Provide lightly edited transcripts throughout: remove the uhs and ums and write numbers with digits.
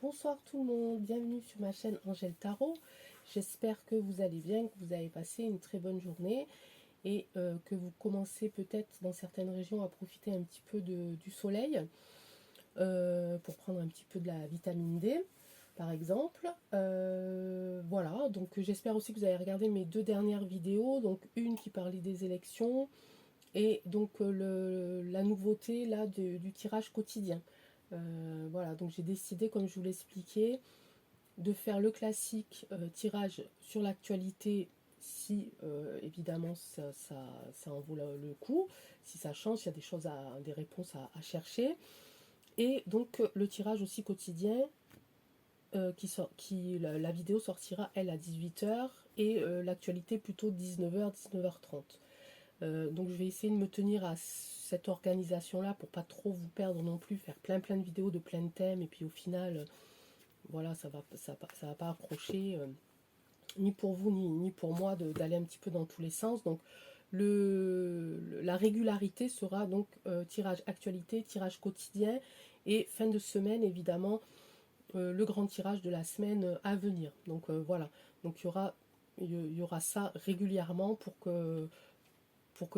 Bonsoir tout le monde, bienvenue sur ma chaîne Angèle Tarot. J'espère que vous allez bien, que vous avez passé une très bonne journée et que vous commencez peut-être dans certaines régions à profiter un petit peu du soleil pour prendre un petit peu de la vitamine D par exemple. Voilà, donc j'espère aussi que vous avez regardé mes deux dernières vidéos, donc une qui parlait des élections et donc la nouveauté là du tirage quotidien. Voilà, donc j'ai décidé, comme je vous l'expliquais, de faire le classique tirage sur l'actualité si évidemment ça en vaut le coup, si ça change, il y a des choses des réponses à chercher. Et donc le tirage aussi quotidien, la vidéo sortira elle à 18 h et l'actualité plutôt 19 h, 19 h 30. Donc je vais essayer de me tenir à cette organisation là pour pas trop vous perdre non plus, faire plein de vidéos de plein de thèmes et puis au final voilà, ça va pas accrocher ni pour vous ni pour moi d'aller un petit peu dans tous les sens. Donc la régularité sera donc tirage actualité, tirage quotidien et fin de semaine évidemment le grand tirage de la semaine à venir. Donc voilà, donc il y aura ça régulièrement pour que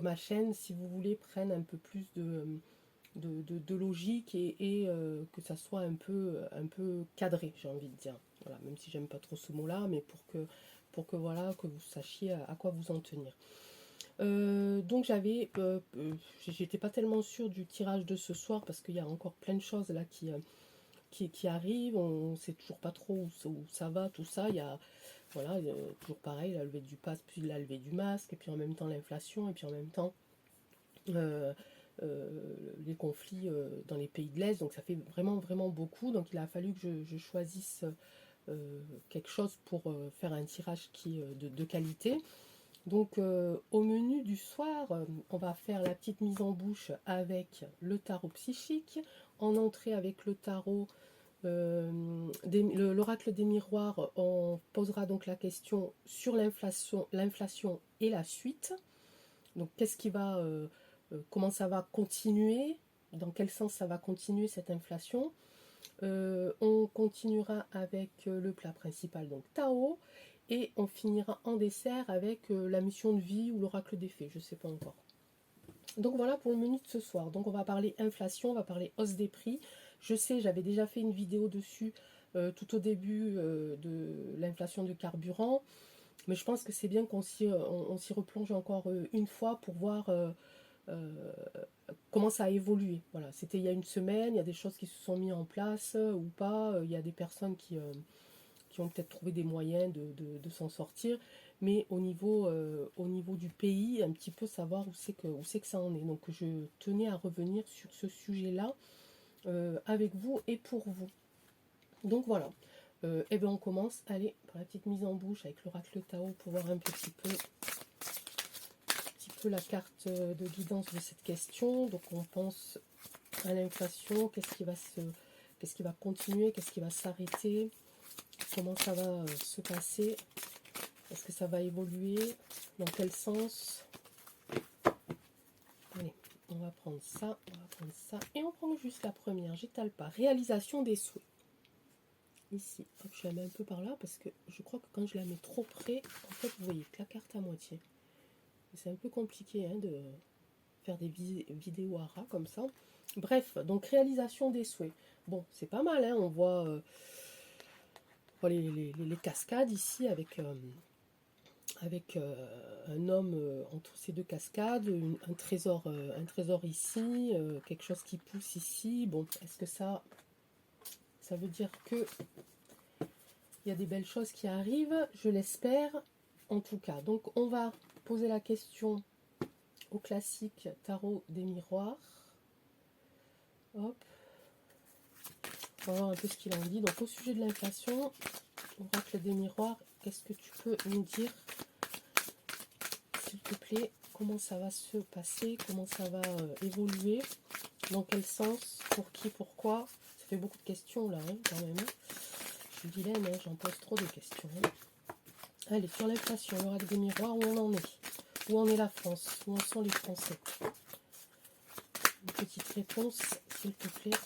ma chaîne, si vous voulez, prenne un peu plus de logique et que ça soit un peu cadré, j'ai envie de dire. Voilà, même si j'aime pas trop ce mot-là, mais pour que voilà, que vous sachiez à quoi vous en tenir. Donc j'étais pas tellement sûre du tirage de ce soir parce qu'il y a encore plein de choses là qui arrivent. On sait toujours pas trop où ça va, tout ça. Il y a voilà, toujours pareil, la levée du pass, puis la levée du masque, et puis en même temps l'inflation, et puis en même temps euh, euh, les conflits dans les pays de l'Est. Donc ça fait vraiment beaucoup. Donc il a fallu que je choisisse quelque chose pour faire un tirage qui de qualité. Donc au menu du soir, on va faire la petite mise en bouche avec le tarot psychique, en entrée avec le tarot l'oracle des miroirs. On posera donc la question sur l'inflation et la suite. Donc qu'est-ce qui va, comment ça va continuer, dans quel sens ça va continuer cette inflation. On continuera avec le plat principal, donc Tao, et on finira en dessert avec la mission de vie ou l'oracle des fées, je ne sais pas encore. Donc voilà pour le menu de ce soir. Donc on va parler inflation, on va parler hausse des prix. Je sais, j'avais déjà fait une vidéo dessus tout au début de l'inflation du carburant, mais je pense que c'est bien qu'on s'y replonge encore une fois pour voir comment ça a évolué. Voilà, c'était il y a une semaine, il y a des choses qui se sont mises en place ou pas, il y a des personnes qui ont peut-être trouvé des moyens de s'en sortir, mais au niveau du pays, un petit peu savoir où c'est que ça en est. Donc je tenais à revenir sur ce sujet-là avec vous et pour vous. Donc voilà. Et bien on commence, allez, pour la petite mise en bouche avec l'oracle Tao pour voir un petit peu la carte de guidance de cette question. Donc on pense à l'inflation, qu'est-ce qui va continuer, qu'est-ce qui va s'arrêter, comment ça va se passer, est-ce que ça va évoluer, dans quel sens. Allez, on va prendre ça, et on prend juste la première, j'étale pas, réalisation des souhaits. Ici, hop, je la mets un peu par là parce que je crois que quand je la mets trop près, en fait vous voyez que la carte à moitié. C'est un peu compliqué hein, de faire des vidéos à ras comme ça. Bref, donc réalisation des souhaits. Bon, c'est pas mal, hein, on voit les cascades ici avec un homme entre ces deux cascades, un trésor ici, quelque chose qui pousse ici. Bon, est-ce que ça veut dire que il y a des belles choses qui arrivent? Je l'espère, en tout cas. Donc, on va poser la question au classique tarot des miroirs. Hop. On va voir un peu ce qu'il en dit. Donc, au sujet de l'inflation, oracle des miroirs, qu'est-ce que tu peux nous dire, s'il te plaît? Comment ça va se passer? Comment ça va évoluer? Dans quel sens? Pour qui? Pourquoi? Ça fait beaucoup de questions là, hein, quand même. Je suis vilaine, hein, j'en pose trop de questions. Hein. Allez, sur l'inflation, l'oracle des miroirs, où on en est? Où en est la France? Où en sont les Français? Une petite réponse, s'il te plaît.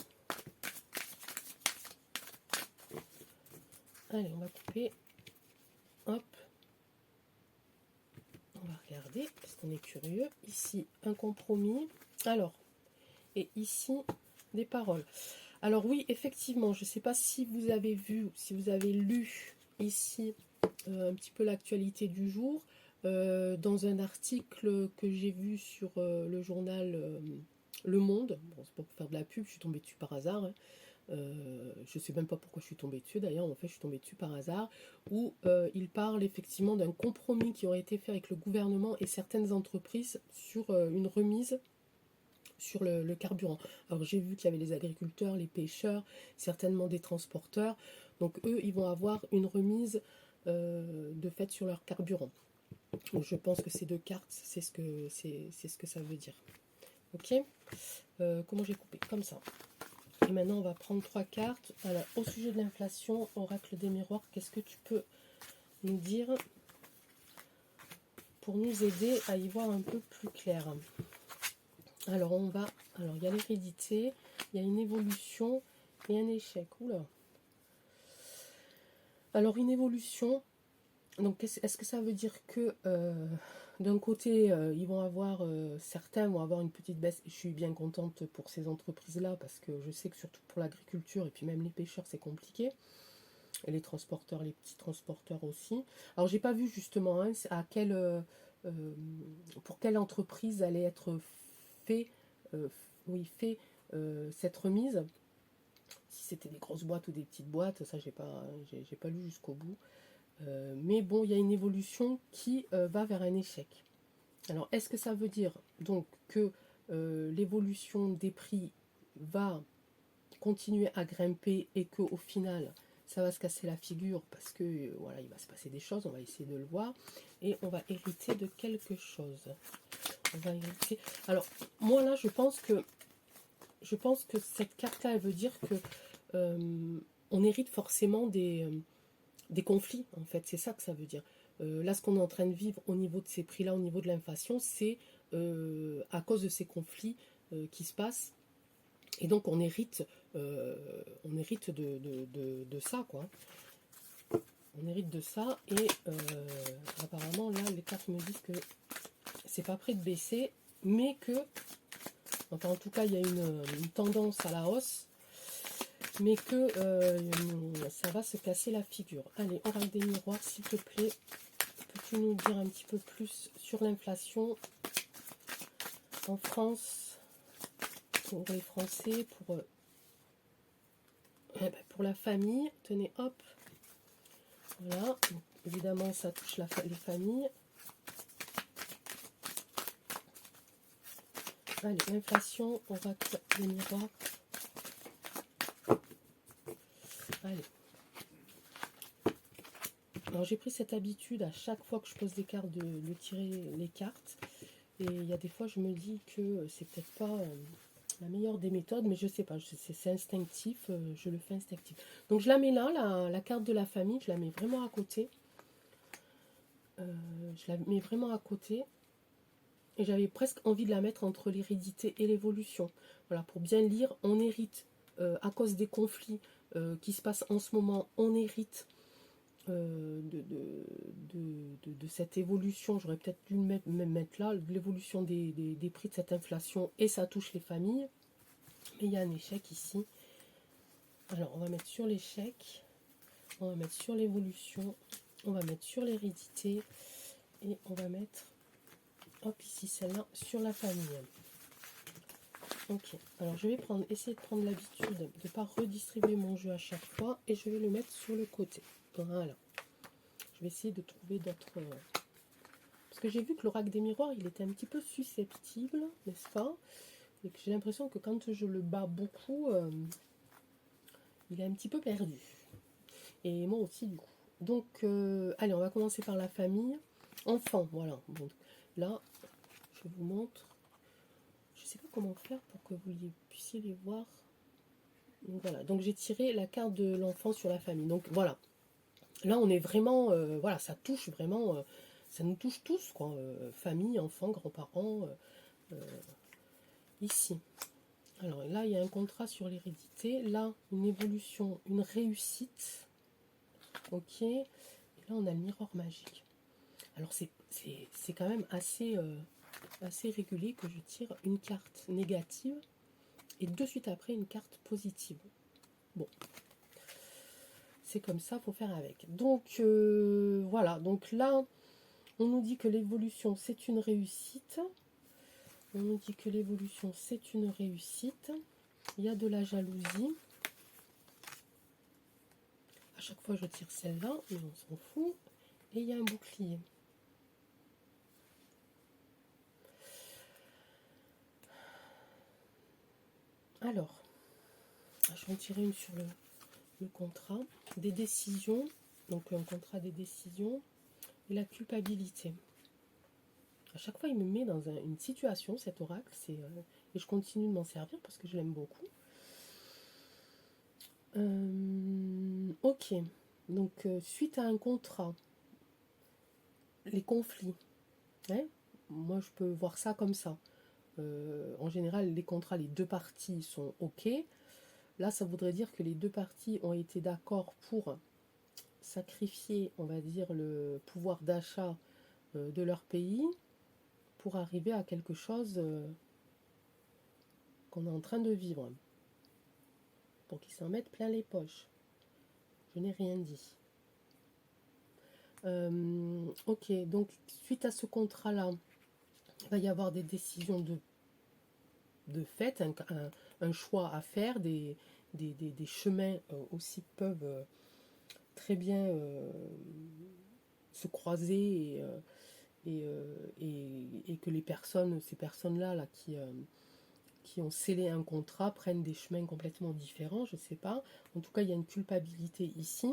Allez, on va couper. Hop. On va regarder, parce qu'on est curieux. Ici, un compromis. Alors, et ici, des paroles. Alors oui, effectivement, je ne sais pas si vous avez vu, si vous avez lu ici un petit peu l'actualité du jour, dans un article que j'ai vu sur le journal Le Monde. Bon, c'est pas pour faire de la pub, je suis tombée dessus par hasard, hein. Je ne sais même pas pourquoi je suis tombée dessus d'ailleurs, en fait je suis tombée dessus par hasard, où il parle effectivement d'un compromis qui aurait été fait avec le gouvernement et certaines entreprises sur une remise sur le carburant. Alors j'ai vu qu'il y avait les agriculteurs, les pêcheurs, certainement des transporteurs, donc eux ils vont avoir une remise de fait sur leur carburant. Donc je pense que ces deux cartes, c'est ce que ça veut dire. Ok, comment j'ai coupé? Comme ça. Et maintenant, on va prendre 3 cartes. Alors, au sujet de l'inflation, oracle des miroirs, qu'est-ce que tu peux nous dire pour nous aider à y voir un peu plus clair? Alors, il y a l'hérédité, il y a une évolution et un échec. Oula. Alors, une évolution, donc est-ce que ça veut dire que d'un côté, ils vont avoir, certains vont avoir une petite baisse. Je suis bien contente pour ces entreprises-là parce que je sais que surtout pour l'agriculture et puis même les pêcheurs, c'est compliqué. Et les transporteurs, les petits transporteurs aussi. Alors, j'ai pas vu justement pour quelle entreprise allait être fait, fait cette remise. Si c'était des grosses boîtes ou des petites boîtes, ça j'ai pas lu jusqu'au bout. Mais bon, il y a une évolution qui va vers un échec. Alors, est-ce que ça veut dire donc que l'évolution des prix va continuer à grimper et qu'au final, ça va se casser la figure parce que voilà, il va se passer des choses, on va essayer de le voir, et on va hériter de quelque chose. On va hériter. Alors, moi là, je pense que cette carte-là, elle veut dire que on hérite forcément des conflits, en fait, c'est ça que ça veut dire. Là, ce qu'on est en train de vivre au niveau de ces prix-là, au niveau de l'inflation, c'est à cause de ces conflits qui se passent. Et donc, on hérite de ça, quoi. On hérite de ça, et apparemment, là, les cartes me disent que c'est pas prêt de baisser, mais que, enfin, en tout cas, il y a une tendance à la hausse, mais que ça va se casser la figure. Allez, oracle des miroirs, s'il te plaît, peux-tu nous dire un petit peu plus sur l'inflation en France, pour les Français, pour la famille? Tenez, hop, voilà. Donc, évidemment, ça touche les familles. Allez, l'inflation, oracle des miroirs. Allez. Alors j'ai pris cette habitude à chaque fois que je pose des cartes de tirer les cartes. Et il y a des fois je me dis que c'est peut-être pas la meilleure des méthodes, mais je sais pas, c'est instinctif, je le fais instinctif. Donc je la mets là, la carte de la famille, je la mets vraiment à côté. Je la mets vraiment à côté. Et j'avais presque envie de la mettre entre l'hérédité et l'évolution. Voilà, pour bien lire, on hérite à cause des conflits qui se passent en ce moment, on hérite de cette évolution. J'aurais peut-être dû même mettre là, l'évolution des prix de cette inflation, et ça touche les familles. Mais il y a un échec ici. Alors, on va mettre sur l'échec, on va mettre sur l'évolution, on va mettre sur l'hérédité, et on va mettre, hop, ici, celle-là, sur la famille. Ok, alors je vais essayer de prendre l'habitude de ne pas redistribuer mon jeu à chaque fois, et je vais le mettre sur le côté. Voilà. Je vais essayer de trouver d'autres... Parce que j'ai vu que l'oracle des miroirs, il était un petit peu susceptible, n'est-ce pas? Et que j'ai l'impression que quand je le bats beaucoup, il est un petit peu perdu. Et moi aussi, du coup. Donc, allez, on va commencer par la famille. Enfant, voilà. Donc, là, je vous montre. Je ne sais pas comment faire pour que vous puissiez les voir. Donc, voilà. Donc, j'ai tiré la carte de l'enfant sur la famille. Donc, voilà. Là, on est vraiment... voilà, ça touche vraiment... ça nous touche tous, quoi. Famille, enfants, grands-parents. Ici. Alors, là, il y a un contrat sur l'hérédité. Là, une évolution, une réussite. Ok. Et là, on a le miroir magique. Alors, c'est quand même assez, assez régulier que je tire une carte négative et de suite après une carte positive. Bon, c'est comme ça, faut faire avec. Donc, voilà. Donc là, on nous dit que l'évolution, c'est une réussite. On nous dit que l'évolution, c'est une réussite. Il y a de la jalousie. À chaque fois, je tire celle-là, mais on s'en fout. Et il y a un bouclier. Alors, je vais en tirer une sur le contrat. Des décisions. Donc, un contrat des décisions. Et la culpabilité. À chaque fois, il me met dans une situation, cet oracle. Et je continue de m'en servir parce que je l'aime beaucoup. Ok. Donc, suite à un contrat, les conflits. Hein, moi, je peux voir ça comme ça. En général, les contrats, les deux parties sont OK. Là, ça voudrait dire que les deux parties ont été d'accord pour sacrifier, on va dire, le pouvoir d'achat de leur pays pour arriver à quelque chose qu'on est en train de vivre. Pour qu'ils s'en mettent plein les poches. Je n'ai rien dit. Ok, donc suite à ce contrat-là, il va y avoir des décisions de fait, un choix à faire, des chemins aussi peuvent très bien se croiser et que ces personnes-là là, qui ont scellé un contrat prennent des chemins complètement différents, je ne sais pas. En tout cas, il y a une culpabilité ici.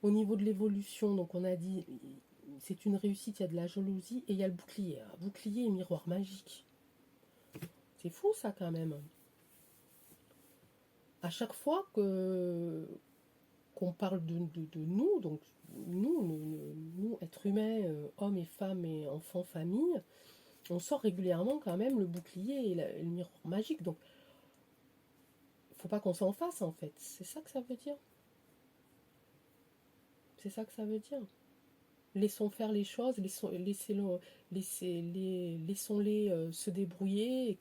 Au niveau de l'évolution, donc on a dit, c'est une réussite, il y a de la jalousie et il y a le bouclier. Bouclier et miroir magique. C'est fou ça quand même. À chaque fois qu'on parle de nous, donc nous, êtres humains, hommes et femmes et enfants, famille, on sort régulièrement quand même le bouclier et le miroir magique. Donc, faut pas qu'on s'en fasse en fait. C'est ça que ça veut dire. C'est ça que ça veut dire. Laissons faire les choses, laissons-les se débrouiller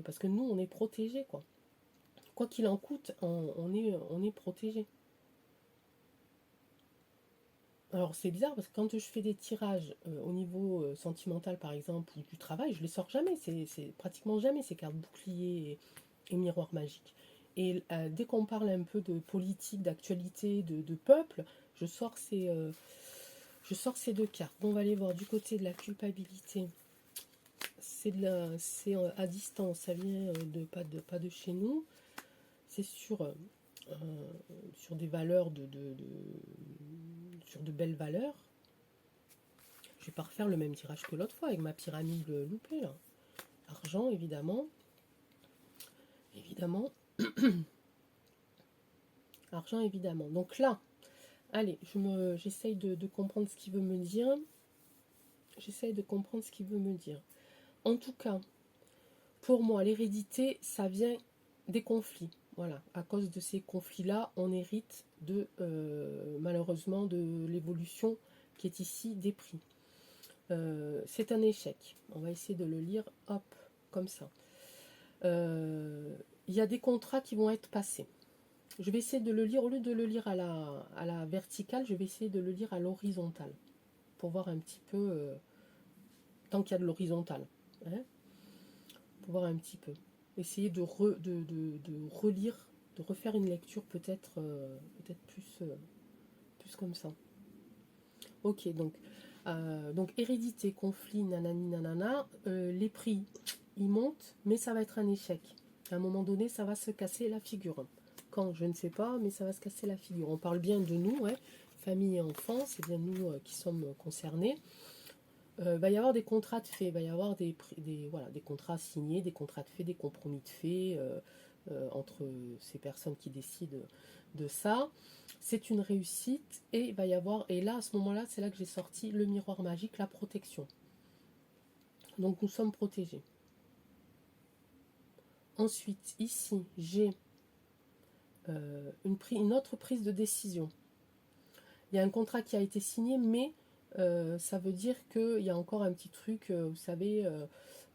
parce que nous, on est protégés quoi. Quoi qu'il en coûte, on est protégés. Alors c'est bizarre parce que quand je fais des tirages au niveau sentimental par exemple ou du travail, je les sors jamais, c'est pratiquement jamais ces cartes bouclier et miroir magique. Et dès qu'on parle un peu de politique, d'actualité, de peuple, je sors ces deux cartes. Bon, on va aller voir du côté de la culpabilité. C'est à distance, ça vient pas de chez nous. C'est sur des valeurs sur de belles valeurs. Je vais pas refaire le même tirage que l'autre fois avec ma pyramide loupée là. Argent évidemment. Évidemment. Argent évidemment. Donc là, allez, j'essaye de comprendre ce qu'il veut me dire. J'essaye de comprendre ce qu'il veut me dire. En tout cas, pour moi, l'hérédité, ça vient des conflits. Voilà, à cause de ces conflits-là, on hérite malheureusement de l'évolution qui est ici des prix. C'est un échec. On va essayer de le lire, hop, comme ça. Il y a des contrats qui vont être passés. Je vais essayer de le lire, au lieu de le lire à la verticale, je vais essayer de le lire à l'horizontale. Pour voir un petit peu, tant qu'il y a de l'horizontale. Hein, pour voir un petit peu. Essayer de relire, de refaire une lecture peut-être plus comme ça. Ok, donc hérédité, conflit, nanani nanana, les prix, ils montent, mais ça va être un échec. À un moment donné, ça va se casser la figure. Quand, je ne sais pas, mais ça va se casser la figure. On parle bien de nous, ouais, famille et enfants, c'est bien nous qui sommes concernés. Va y avoir des contrats de fait, il va y avoir des contrats signés, des contrats de fait, des compromis de fait entre ces personnes qui décident de ça. C'est une réussite et il va y avoir, et là à ce moment-là, c'est là que j'ai sorti le miroir magique, la protection. Donc nous sommes protégés. Ensuite, ici, j'ai une autre prise de décision. Il y a un contrat qui a été signé, mais ça veut dire qu'il y a encore un petit truc, vous savez,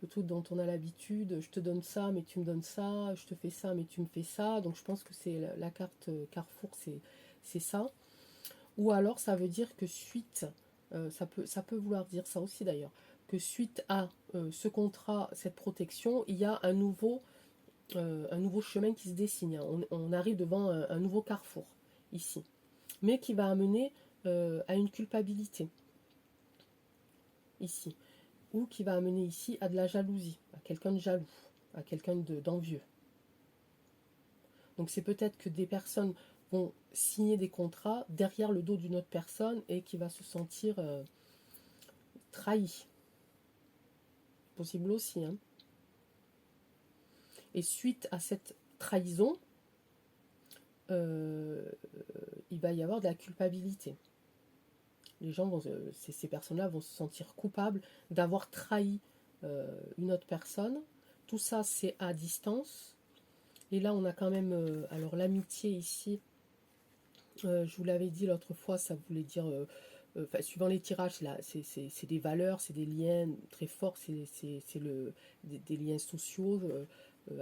le truc dont on a l'habitude, je te donne ça, mais tu me donnes ça, je te fais ça, mais tu me fais ça. Donc je pense que c'est la carte Carrefour, c'est ça. Ou alors ça veut dire que suite, ça peut vouloir dire ça aussi d'ailleurs, que suite à ce contrat, cette protection, il y a un nouveau chemin qui se dessine. On arrive devant un nouveau carrefour ici, mais qui va amener à une culpabilité ici, ou qui va amener ici à de la jalousie, à quelqu'un de jaloux, à quelqu'un d'envieux. Donc c'est peut-être que des personnes vont signer des contrats derrière le dos d'une autre personne et qui va se sentir trahi. Possible aussi. Hein. Et suite à cette trahison, il va y avoir de la culpabilité. Les gens ces personnes-là vont se sentir coupables d'avoir trahi une autre personne. Tout ça, c'est à distance. Et là, on a quand même, alors l'amitié ici, je vous l'avais dit l'autre fois, ça voulait dire, suivant les tirages, c'est des valeurs, c'est des liens très forts, c'est des liens sociaux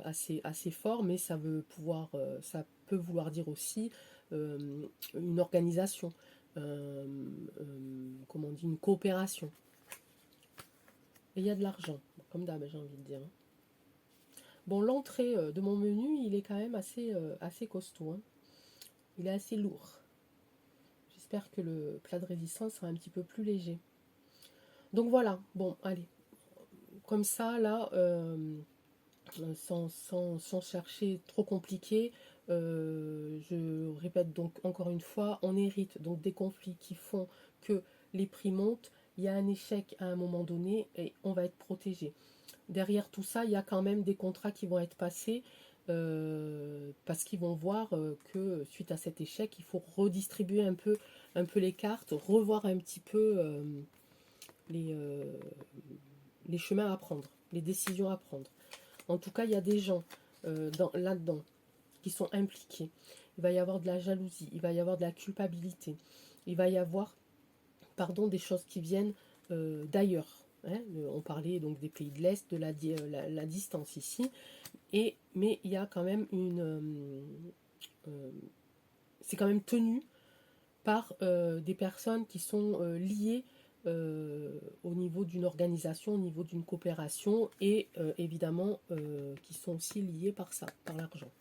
assez forts, mais ça peut vouloir dire aussi une organisation, comment on dit, une coopération. Et il y a de l'argent, comme d'hab, j'ai envie de dire. Bon, l'entrée de mon menu, il est quand même assez costaud. Hein. Il est assez lourd. J'espère que le plat de résistance sera un petit peu plus léger. Donc voilà, bon, allez. Comme ça, là, sans chercher trop compliqué, je répète donc encore une fois, on hérite donc des conflits qui font que les prix montent, il y a un échec à un moment donné et on va être protégé. Derrière tout ça, il y a quand même des contrats qui vont être passés parce qu'ils vont voir que suite à cet échec, il faut redistribuer un peu les cartes, revoir un petit peu les chemins à prendre, les décisions à prendre. En tout cas, il y a des gens là-dedans qui sont impliqués. Il va y avoir de la jalousie, il va y avoir de la culpabilité, il va y avoir, des choses qui viennent d'ailleurs. Hein. On parlait donc des pays de l'Est, de la distance ici, mais il y a quand même c'est quand même tenu par des personnes qui sont liées au niveau d'une organisation, au niveau d'une coopération et évidemment qui sont aussi liées par ça, par l'argent.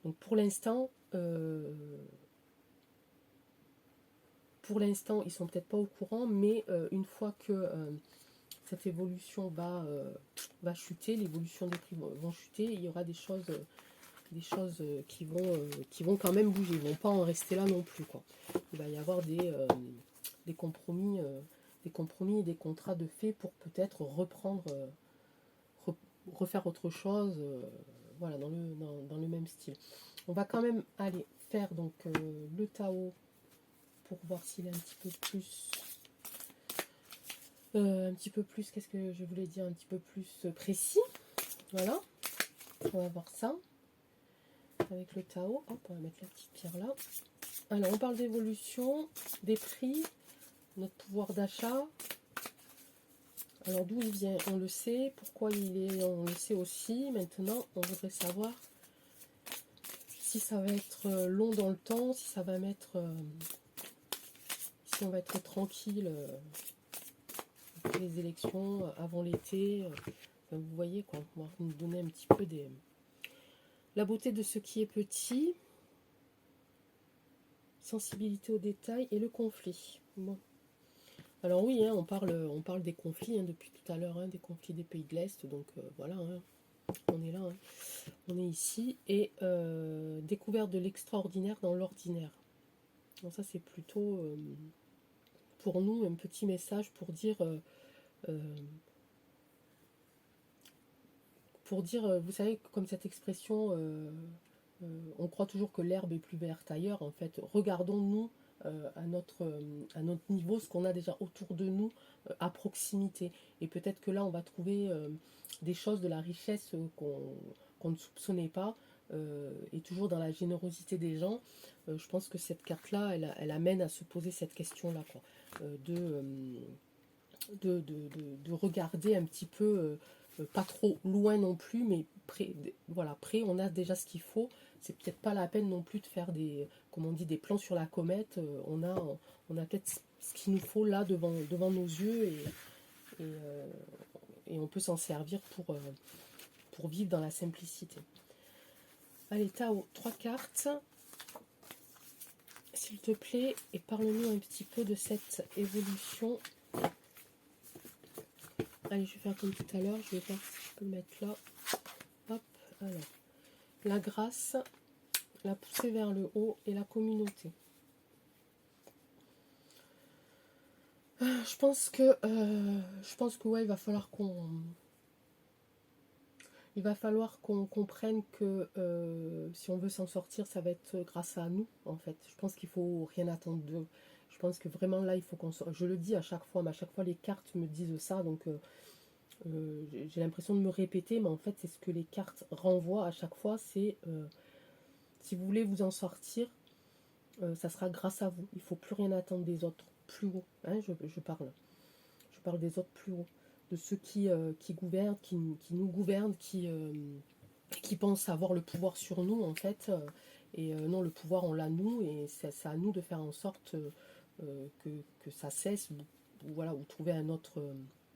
Donc pour l'instant, ils sont peut-être pas au courant, mais une fois que cette évolution va chuter, l'évolution des prix vont chuter, il y aura des choses qui vont quand même bouger, ils vont pas en rester là non plus, quoi. Il va y avoir des compromis et des contrats de fait pour peut-être refaire autre chose, voilà, dans le même style. On va quand même aller faire donc le Tao pour voir s'il est un petit peu plus, qu'est-ce que je voulais dire, un petit peu plus précis. Voilà, on va voir ça avec le Tao. Hop, on va mettre la petite pierre là. Alors, on parle d'évolution, des prix, notre pouvoir d'achat. Alors, d'où il vient, on le sait. Pourquoi il est, on le sait aussi. Maintenant, on voudrait savoir si ça va être long dans le temps, si ça va mettre... si on va être tranquille après les élections, avant l'été. Vous voyez, quoi. On va nous donner un petit peu la beauté de ce qui est petit. Sensibilité aux détails et le conflit. Bon. Alors oui, hein, on parle des conflits hein, depuis tout à l'heure, hein, des conflits des pays de l'Est, donc voilà, hein, on est là, hein, on est ici, et découverte de l'extraordinaire dans l'ordinaire. Donc ça c'est plutôt pour nous un petit message pour dire, vous savez, comme cette expression, on croit toujours que l'herbe est plus verte ailleurs, en fait, regardons-nous à notre niveau, ce qu'on a déjà autour de nous, à proximité. Et peut-être que là, on va trouver des choses, de la richesse qu'on ne soupçonnait pas, et toujours dans la générosité des gens. Je pense que cette carte-là, elle amène à se poser cette question-là, quoi. De regarder un petit peu, pas trop loin non plus, mais près, voilà, près, on a déjà ce qu'il faut. C'est peut-être pas la peine non plus de faire des, comme on dit, des plans sur la comète. On a peut-être ce qu'il nous faut là devant nos yeux et, euh, et on peut s'en servir pour vivre dans la simplicité. Allez, Tao, 3 cartes, s'il te plaît, et parle-nous un petit peu de cette évolution. Allez, je vais faire comme tout à l'heure, je vais voir si je peux le mettre là. Hop, alors, la grâce, la poussée vers le haut et la communauté. Je pense que ouais, il va falloir qu'on comprenne que si on veut s'en sortir, ça va être grâce à nous, en fait. Je pense qu'il faut rien attendre d'eux. Je pense que vraiment là, il faut qu'on sorte. Je le dis à chaque fois, mais à chaque fois les cartes me disent ça, donc j'ai l'impression de me répéter, mais en fait, c'est ce que les cartes renvoient à chaque fois, c'est si vous voulez vous en sortir, ça sera grâce à vous. Il ne faut plus rien attendre des autres, plus haut. Hein, je parle. Je parle des autres plus haut. De ceux qui gouvernent, qui nous gouvernent, qui pensent avoir le pouvoir sur nous, en fait. Et non, le pouvoir, on l'a nous, et c'est à nous de faire en sorte que ça cesse, ou voilà, ou trouver un autre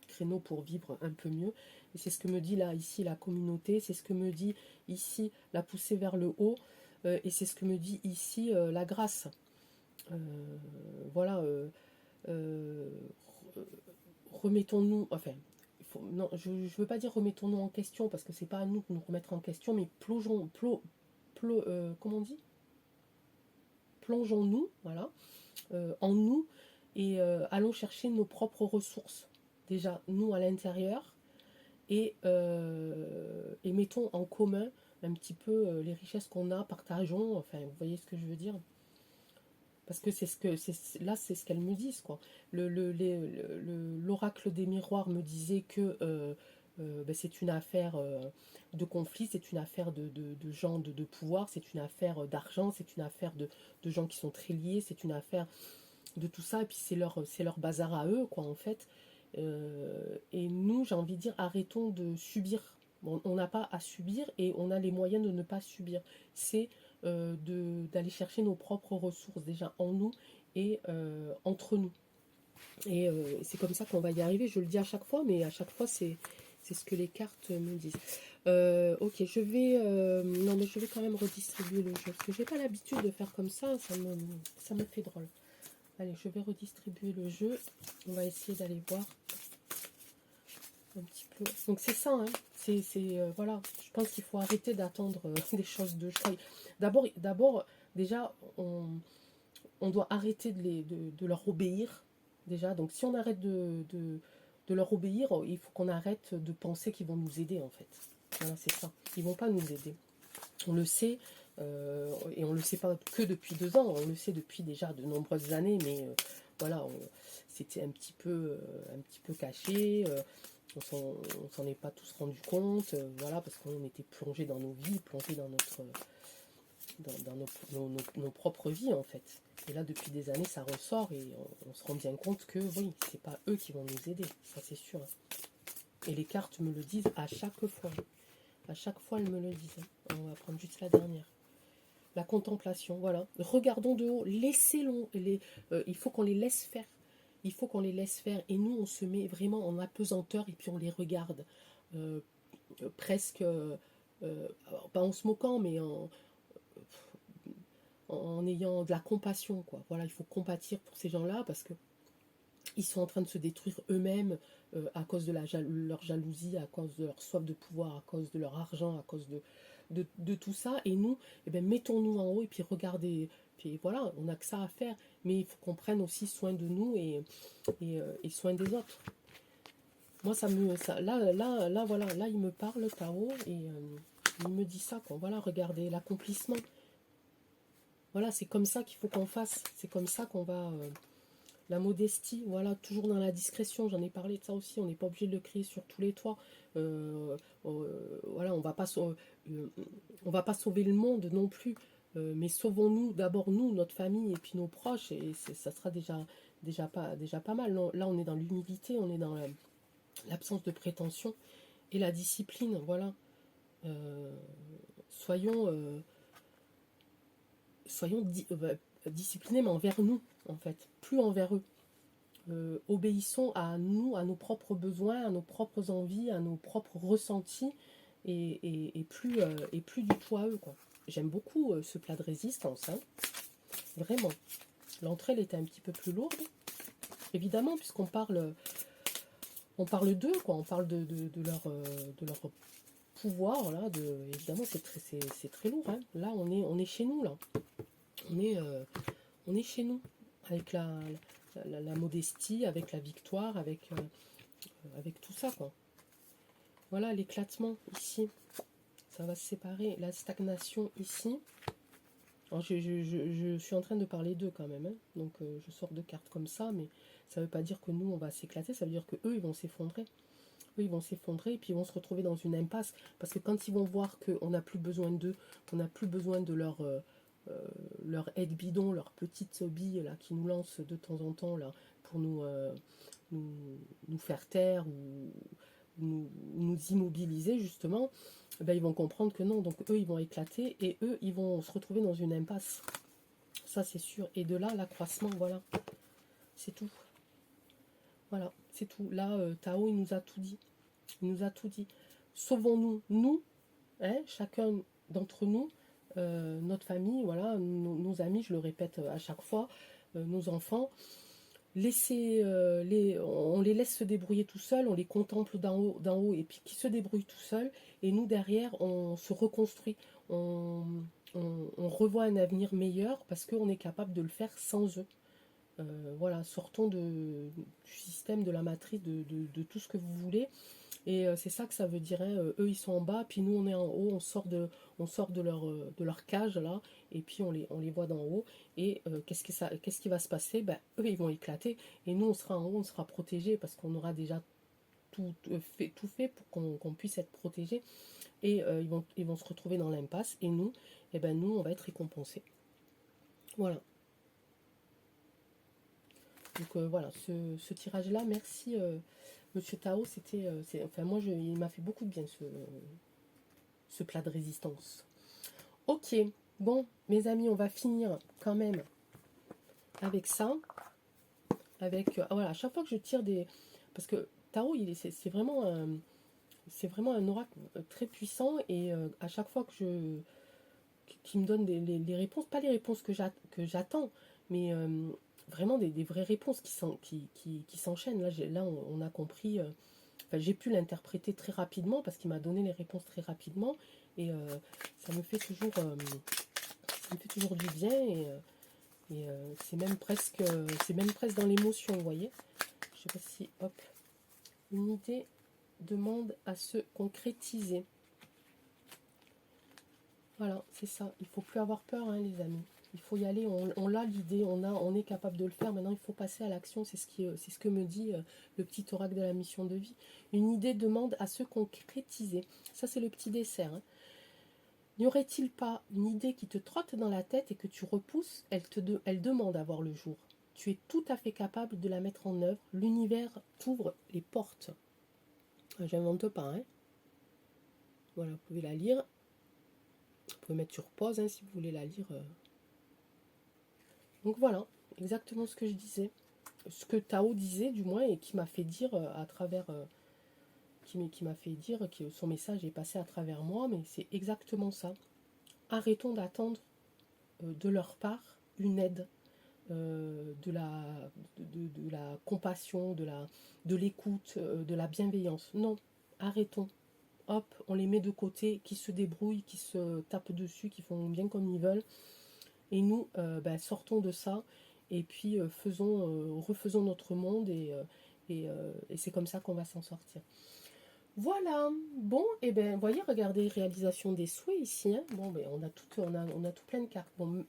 créneau pour vivre un peu mieux. Et c'est ce que me dit là, ici, la communauté, c'est ce que me dit ici, la poussée vers le haut, et c'est ce que me dit ici, la grâce. Euh, voilà, remettons-nous, enfin, non, je ne veux pas dire remettons-nous en question, parce que c'est pas à nous de nous remettre en question, mais comment on dit, plongeons-nous, voilà, en nous, et allons chercher nos propres ressources. Déjà, nous à l'intérieur, et mettons en commun un petit peu les richesses qu'on a, partageons, enfin, vous voyez ce que je veux dire. Parce que là, c'est ce qu'elles me disent, quoi. L'oracle des miroirs me disait que ben, c'est une affaire de conflit, c'est une affaire de gens de pouvoir, c'est une affaire d'argent, c'est une affaire de gens qui sont très liés, c'est une affaire de tout ça, et puis c'est leur bazar à eux, quoi, en fait. Et nous, j'ai envie de dire, arrêtons de subir. Bon, on n'a pas à subir et on a les moyens de ne pas subir. C'est d'aller chercher nos propres ressources déjà en nous et entre nous. Et c'est comme ça qu'on va y arriver. Je le dis à chaque fois, mais à chaque fois, c'est ce que les cartes me disent. Ok, non, mais je vais quand même redistribuer le jeu. Parce que j'ai pas l'habitude de faire comme ça me fait drôle. Allez, je vais redistribuer le jeu. On va essayer d'aller voir un petit peu. Donc c'est ça, hein. Voilà. Je pense qu'il faut arrêter d'attendre des choses de choix. D'abord, déjà, on doit arrêter de leur obéir. Déjà, donc si on arrête de leur obéir, il faut qu'on arrête de penser qu'ils vont nous aider, en fait. Voilà, c'est ça. Ils vont pas nous aider. On le sait, et on ne le sait pas que depuis 2 ans, on le sait depuis déjà de nombreuses années, mais voilà, c'était un petit peu caché, on s'en est pas tous rendu compte, voilà, parce qu'on était plongé dans nos vies, plongé dans nos propres vies, en fait. Et là, depuis des années, ça ressort et on se rend bien compte que oui, c'est pas eux qui vont nous aider, ça c'est sûr. Et les cartes me le disent à chaque fois. À chaque fois, elles me le disent. On va prendre juste la dernière. La contemplation, voilà. Regardons de haut, il faut qu'on les laisse faire. Il faut qu'on les laisse faire. Et nous, on se met vraiment en apesanteur et puis on les regarde. Presque, pas en se moquant, mais en ayant de la compassion, quoi. Voilà, il faut compatir pour ces gens-là parce que ils sont en train de se détruire eux-mêmes à cause de leur jalousie, à cause de leur soif de pouvoir, à cause de leur argent, à cause de tout ça. Et nous, eh ben, mettons-nous en haut et puis regardez. Puis voilà, on n'a que ça à faire. Mais il faut qu'on prenne aussi soin de nous et soin des autres. Moi, voilà, là, il me parle, Tao, et il me dit ça, quoi. Voilà, regardez, l'accomplissement. Voilà, c'est comme ça qu'il faut qu'on fasse. C'est comme ça qu'on va La modestie, voilà, toujours dans la discrétion, j'en ai parlé de ça aussi, on n'est pas obligé de le crier sur tous les toits. Voilà, on va pas sauver le monde non plus, mais sauvons-nous d'abord nous, notre famille et puis nos proches, et ça sera déjà pas mal. Non, là, on est dans l'humilité, on est dans l'absence de prétention et la discipline, voilà. Euh, soyons disciplinés, mais envers nous, en fait, plus envers eux. Obéissons à nous, à nos propres besoins, à nos propres envies, à nos propres ressentis, et plus du tout à eux, quoi. J'aime beaucoup ce plat de résistance, hein, vraiment. L'entrée, elle était un petit peu plus lourde, évidemment, puisqu'on parle, on parle d'eux, quoi. On parle de leur pouvoir, là. Évidemment, c'est très lourd, hein. Là, on est chez nous, là. On est, euh, on est chez nous, avec la modestie, avec la victoire, avec tout ça, quoi. Voilà l'éclatement ici, ça va se séparer. La stagnation ici. Alors, je suis en train de parler d'eux quand même, hein. Donc je sors deux cartes comme ça, mais ça ne veut pas dire que nous on va s'éclater, ça veut dire que eux ils vont s'effondrer. Eux ils vont s'effondrer et puis ils vont se retrouver dans une impasse. Parce que quand ils vont voir qu'on n'a plus besoin d'eux, qu'on n'a plus besoin de leur aide bidon, leur petite bille là, qui nous lance de temps en temps là, pour nous, nous faire taire ou nous immobiliser justement, eh ben, ils vont comprendre que non, donc eux ils vont éclater et eux ils vont se retrouver dans une impasse, ça c'est sûr. Et de là l'accroissement, voilà, c'est tout, voilà, c'est tout. Là Tao il nous a tout dit, il nous a tout dit. Sauvons-nous, nous, hein, chacun d'entre nous, notre famille, voilà, nos amis, je le répète à chaque fois, nos enfants. On les laisse se débrouiller tout seuls, on les contemple d'en haut et puis qui se débrouillent tout seuls, et nous derrière on se reconstruit, on, on revoit un avenir meilleur parce qu'on est capable de le faire sans eux. Voilà, sortons du système, de la matrice, de tout ce que vous voulez. Et c'est ça que ça veut dire, hein. Eux ils sont en bas, puis nous on est en haut, on sort de leur cage là, et puis on les voit d'en haut. Et qu'est-ce qui va se passer? Ben, eux ils vont éclater, et nous on sera en haut, on sera protégés parce qu'on aura déjà tout fait pour qu'on puisse être protégés. Et ils vont se retrouver dans l'impasse, et nous, eh ben, nous on va être récompensés. Voilà. Donc voilà, ce tirage-là, merci Monsieur Tao, enfin moi, il m'a fait beaucoup de bien ce plat de résistance. Ok, bon, mes amis, on va finir quand même avec ça. Voilà, à chaque fois que je tire des... Parce que Tao, c'est vraiment un oracle très puissant, et à chaque fois qui me donne les réponses, pas les réponses que j'attends, mais vraiment des vraies réponses qui s'enchaînent. Là, on a compris, enfin, j'ai pu l'interpréter très rapidement parce qu'il m'a donné les réponses très rapidement, et ça me fait toujours, ça me fait toujours du bien, c'est même presque dans l'émotion, vous voyez. Je sais pas si, hop, une idée demande à se concrétiser. Voilà, c'est ça. Il faut plus avoir peur, hein, les amis. Il faut y aller. On a l'idée, on est capable de le faire. Maintenant, il faut passer à l'action. C'est ce que me dit le petit oracle de la mission de vie. Une idée demande à se concrétiser. Ça, c'est le petit dessert, hein. N'y aurait-il pas une idée qui te trotte dans la tête et que tu repousses? Elle demande à voir le jour. Tu es tout à fait capable de la mettre en œuvre. L'univers t'ouvre les portes. J'invente pas, hein. Voilà, vous pouvez la lire. Vous pouvez mettre sur pause, hein, si vous voulez la lire. Donc voilà, exactement ce que je disais. Ce que Tao disait, du moins, et qui m'a fait dire à travers... qui m'a fait dire que son message est passé à travers moi, mais c'est exactement ça. Arrêtons d'attendre de leur part une aide, de la compassion, de l'écoute, de la bienveillance. Non, arrêtons. Hop, on les met de côté, qui se débrouillent, qui se tapent dessus, qui font bien comme ils veulent. Et nous, sortons de ça, et puis refaisons notre monde, et c'est comme ça qu'on va s'en sortir. Voilà, bon, et ben, vous voyez, regardez, réalisation des souhaits ici, hein. Bon, ben, on a tout plein de cartes. Bon,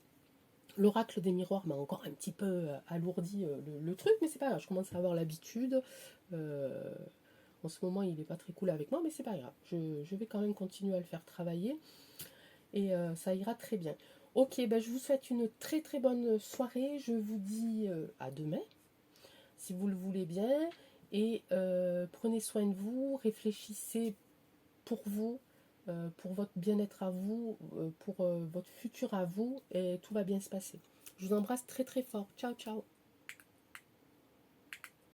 L'oracle des miroirs m'a encore un petit peu alourdi le truc, mais c'est pas grave, je commence à avoir l'habitude. Euh, En ce moment, il n'est pas très cool avec moi, mais c'est pas grave. Je vais quand même continuer à le faire travailler et ça ira très bien. Ok, ben je vous souhaite une très très bonne soirée. Je vous dis à demain, si vous le voulez bien. Et prenez soin de vous, réfléchissez pour vous, pour votre bien-être à vous, pour votre futur à vous, et tout va bien se passer. Je vous embrasse très très fort. Ciao, ciao.